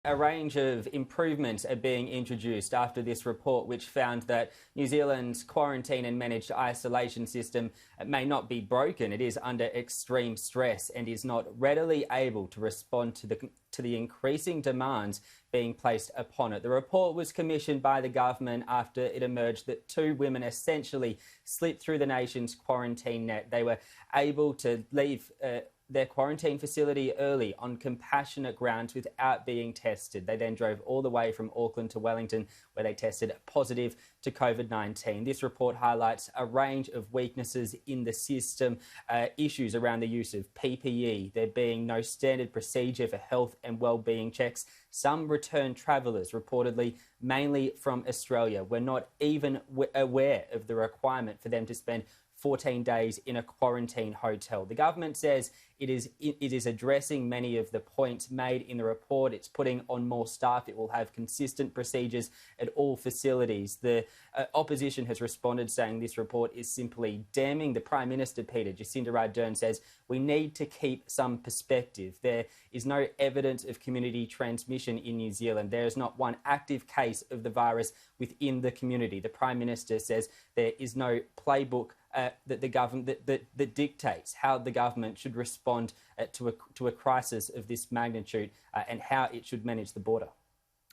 a range of improvements are being introduced after this report, which found that New Zealand's quarantine and managed isolation system may not be broken. It is under extreme stress and is not readily able to respond to the increasing demands being placed upon it. The report was commissioned by the government after it emerged that 2 women essentially slipped through the nation's quarantine net. They were able to leave their quarantine facility early on compassionate grounds without being tested. They then drove all the way from Auckland to Wellington, where they tested positive to COVID-19. This report highlights a range of weaknesses in the system, issues around the use of PPE, there being no standard procedure for health and well-being checks. Some returned travellers, reportedly mainly from Australia, were not even aware of the requirement for them to spend 14 days in a quarantine hotel. The government says it is addressing many of the points made in the report. It's putting on more staff. It will have consistent procedures at all facilities. The opposition has responded saying this report is simply damning. The Prime Minister, Jacinda Ardern, says we need to keep some perspective. There is no evidence of community transmission in New Zealand. There is not one active case of the virus within the community. The Prime Minister says there is no playbook that the government that dictates how the government should respond to a crisis of this magnitude and how it should manage the border.